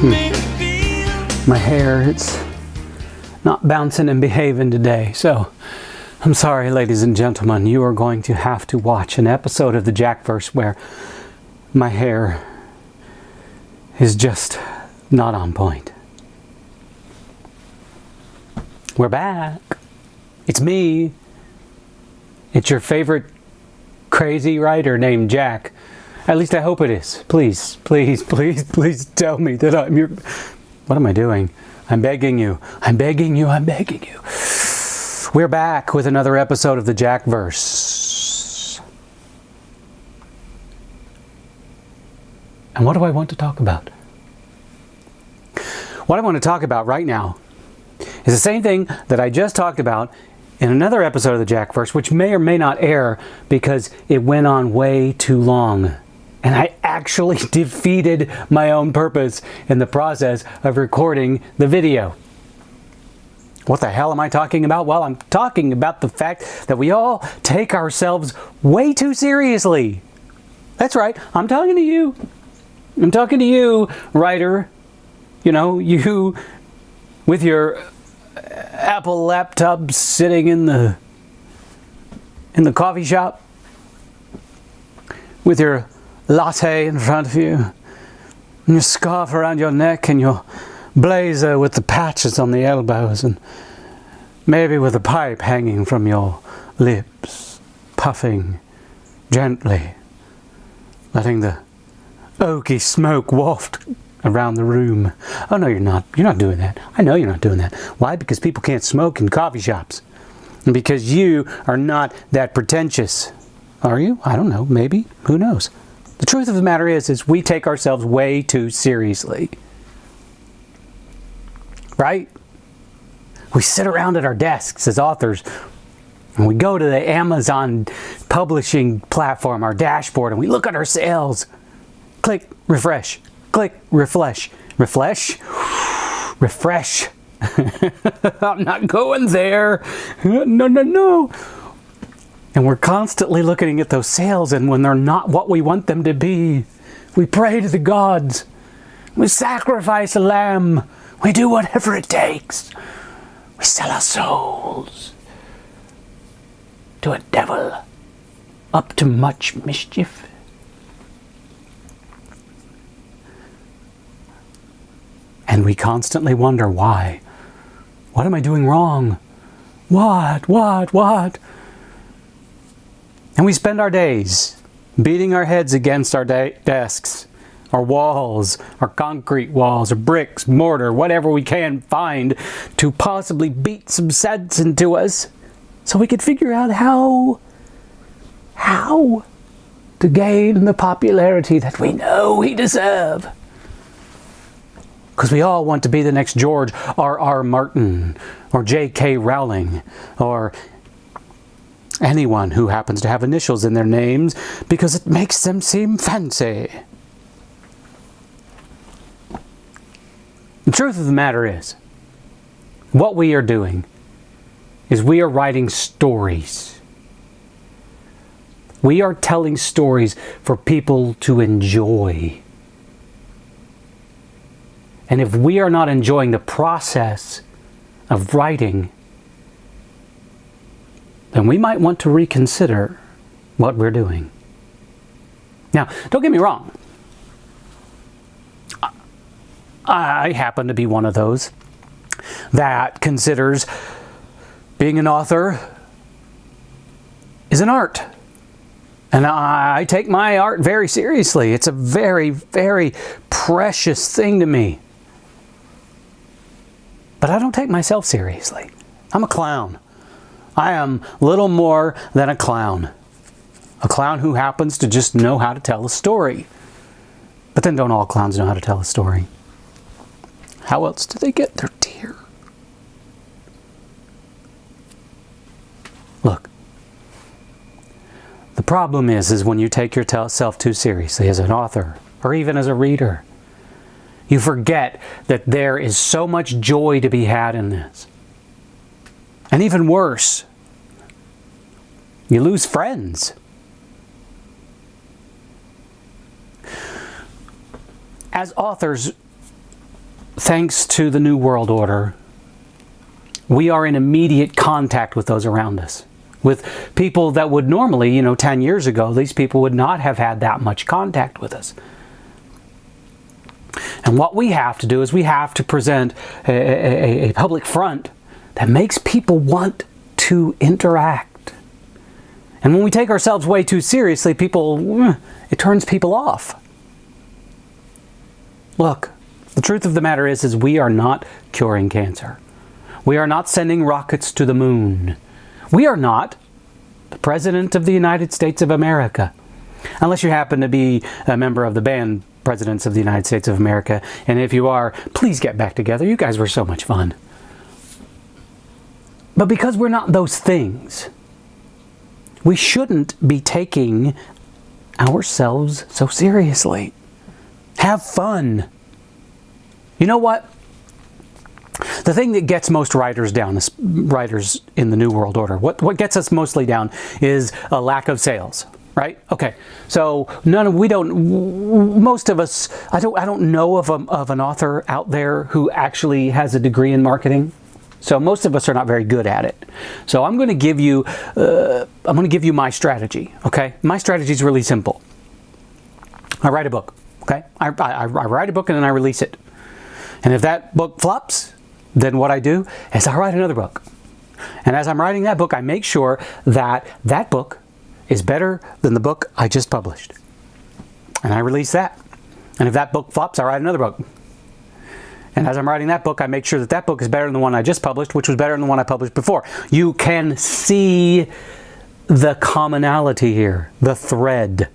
My hair, it's not bouncing and behaving today. So, I'm sorry, ladies and gentlemen. You are going to have to watch an episode of the Jackverse where my hair is just not on point. We're back. It's me. It's your favorite crazy writer named Jack. At least I hope it is. Please, please, please, please tell me that I'm your... What am I doing? I'm begging you. I'm begging you. I'm begging you. We're back with another episode of the Jackverse. And what do I want to talk about? What I want to talk about right now is the same thing that I just talked about in another episode of the Jackverse, which may or may not air because it went on way too long. And I actually defeated my own purpose in the process of recording the video. What the hell am I talking about? Well, I'm talking about the fact that we all take ourselves way too seriously. That's right, I'm talking to you. I'm talking to you, writer. You know, you with your Apple laptop sitting in the coffee shop with your latte in front of you, and your scarf around your neck, and your blazer with the patches on the elbows, and maybe with a pipe hanging from your lips, puffing gently, letting the oaky smoke waft around the room. Oh no, you're not. You're not doing that. I know you're not doing that. Why? Because people can't smoke in coffee shops. And because you are not that pretentious. Are you? I don't know. Maybe. Who knows? The truth of the matter is we take ourselves way too seriously. Right? We sit around at our desks as authors, and we go to the Amazon publishing platform, our dashboard, and we look at our sales. Click, refresh. Click, refresh. Refresh? Refresh. I'm not going there. No. And we're constantly looking at those sales, and when they're not what we want them to be, we pray to the gods. We sacrifice a lamb. We do whatever it takes. We sell our souls to a devil up to much mischief. And we constantly wonder why. What am I doing wrong? What? And we spend our days beating our heads against our desks, our walls, our concrete walls, or bricks, mortar, whatever we can find to possibly beat some sense into us so we could figure out how to gain the popularity that we know we deserve. Because we all want to be the next George R.R. Martin, or J.K. Rowling, or anyone who happens to have initials in their names because it makes them seem fancy. The truth of the matter is, what we are doing is we are writing stories. We are telling stories for people to enjoy. And if we are not enjoying the process of writing, then we might want to reconsider what we're doing. Now, don't get me wrong. I happen to be one of those that considers being an author is an art. And I take my art very seriously. It's a very, very precious thing to me. But I don't take myself seriously. I'm a clown. I am little more than a clown. A clown who happens to just know how to tell a story. But then don't all clowns know how to tell a story? How else do they get their deer? Look, the problem is when you take yourself too seriously as an author, or even as a reader, you forget that there is so much joy to be had in this. And even worse, you lose friends. As authors, thanks to the New World Order, we are in immediate contact with those around us. With people that would normally, 10 years ago, these people would not have had that much contact with us. And what we have to do is we have to present a public front that makes people want to interact. And when we take ourselves way too seriously, it turns people off. Look, the truth of the matter is we are not curing cancer. We are not sending rockets to the moon. We are not the President of the United States of America. Unless you happen to be a member of the band Presidents of the United States of America. And if you are, please get back together. You guys were so much fun. But because we're not those things, we shouldn't be taking ourselves so seriously. Have fun. You know what? The thing that gets most writers down, writers in the New World Order, what gets us mostly down is a lack of sales, right? Okay, so most of us, I don't know of an author out there who actually has a degree in marketing. So most of us are not very good at it. So I'm going to give you my strategy. Okay, my strategy is really simple. I write a book. Okay, I write a book and then I release it. And if that book flops, then what I do is I write another book. And as I'm writing that book, I make sure that that book is better than the book I just published. And I release that. And if that book flops, I write another book. And as I'm writing that book, I make sure that that book is better than the one I just published, which was better than the one I published before. You can see the commonality here, the thread.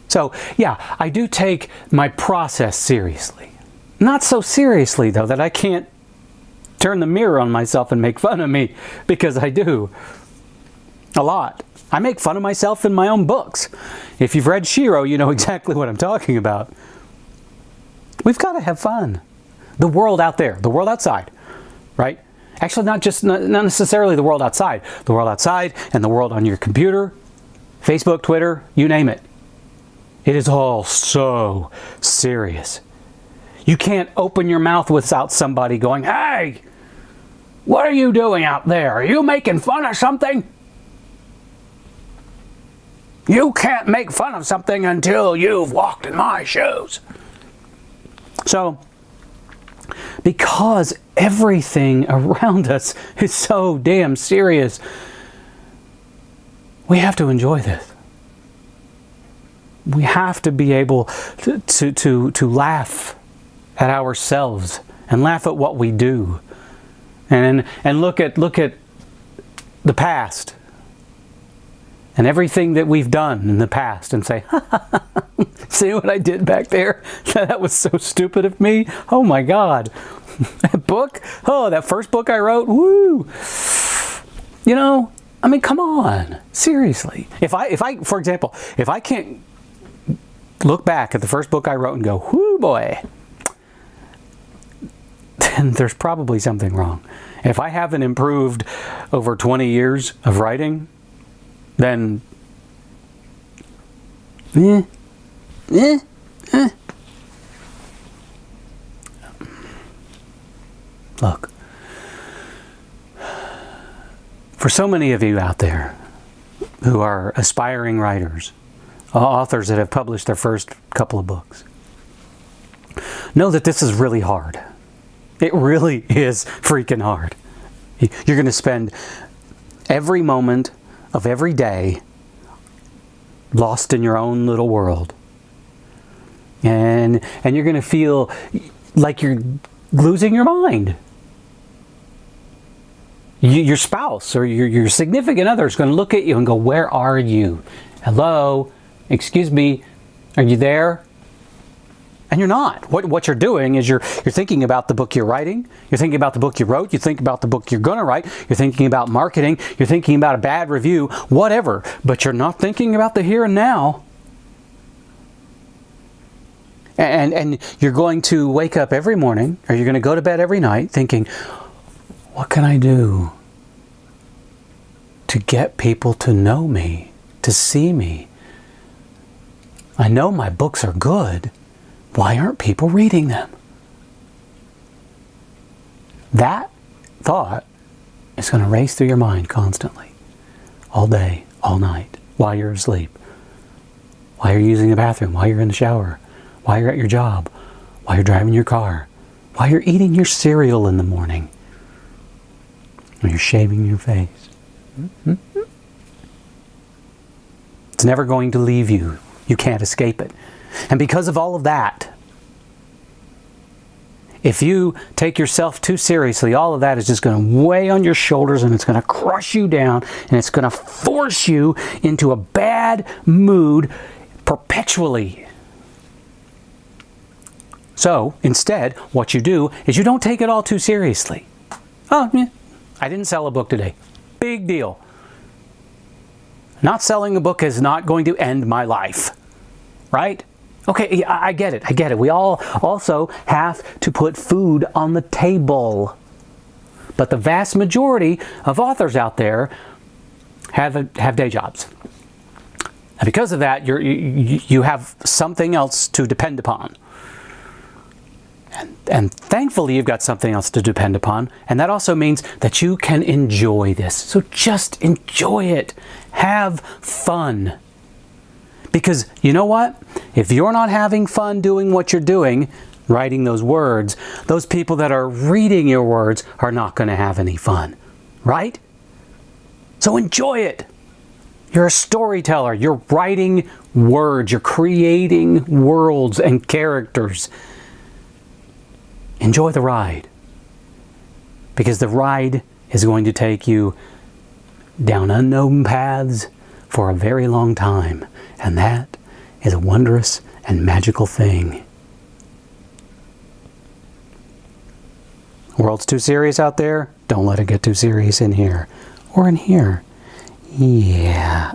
So, yeah, I do take my process seriously. Not so seriously, though, that I can't turn the mirror on myself and make fun of me, because I do. A lot. I make fun of myself in my own books. If you've read Shiro, you know exactly what I'm talking about. We've got to have fun. The world out there, the world outside, right? Actually, not necessarily the world outside. The world outside and the world on your computer, Facebook, Twitter, you name it. It is all so serious. You can't open your mouth without somebody going, "Hey, what are you doing out there? Are you making fun of something?" You can't make fun of something until you've walked in my shoes. So, because everything around us is so damn serious, we have to enjoy this. We have to be able to laugh at ourselves and laugh at what we do, and look at the past and everything that we've done in the past and say, "See what I did back there? That was so stupid of me. Oh my God, that book! Oh, that first book I wrote. Woo! You know, I mean, come on, seriously. If I, for example, if I can't look back at the first book I wrote and go, whoo boy, then there's probably something wrong. If I haven't improved over 20 years of writing, then Look, for so many of you out there who are aspiring writers, authors that have published their first couple of books, know that this is really hard. It really is freaking hard. You're going to spend every moment of every day lost in your own little world. And you're going to feel like you're losing your mind. Your spouse or your significant other is going to look at you and go, "Where are you? Hello? Excuse me, are you there?" And you're not. What you're doing is you're thinking about the book you're writing. You're thinking about the book you wrote. You think about the book you're going to write. You're thinking about marketing. You're thinking about a bad review, whatever. But you're not thinking about the here and now. And you're going to wake up every morning, or you're going to go to bed every night thinking, what can I do to get people to know me, to see me? I know my books are good. Why aren't people reading them? That thought is going to race through your mind constantly. All day, all night, while you're asleep. While you're using the bathroom, while you're in the shower, while you're at your job, while you're driving your car, while you're eating your cereal in the morning, when you're shaving your face. It's never going to leave you. You can't escape it. And because of all of that, if you take yourself too seriously, all of that is just going to weigh on your shoulders, and it's going to crush you down, and it's going to force you into a bad mood perpetually. So, instead, what you do is you don't take it all too seriously. Oh, yeah, I didn't sell a book today. Big deal. Not selling a book is not going to end my life. Right? Okay, I get it. I get it. We all also have to put food on the table. But the vast majority of authors out there have day jobs. And because of that, you have something else to depend upon. And thankfully, you've got something else to depend upon. And that also means that you can enjoy this. So just enjoy it. Have fun. Because you know what? If you're not having fun doing what you're doing, writing those words, those people that are reading your words are not going to have any fun. Right? So enjoy it. You're a storyteller. You're writing words. You're creating worlds and characters. Enjoy the ride. Because the ride is going to take you down unknown paths for a very long time. And that is a wondrous and magical thing. World's too serious out there? Don't let it get too serious in here. Or in here. Yeah.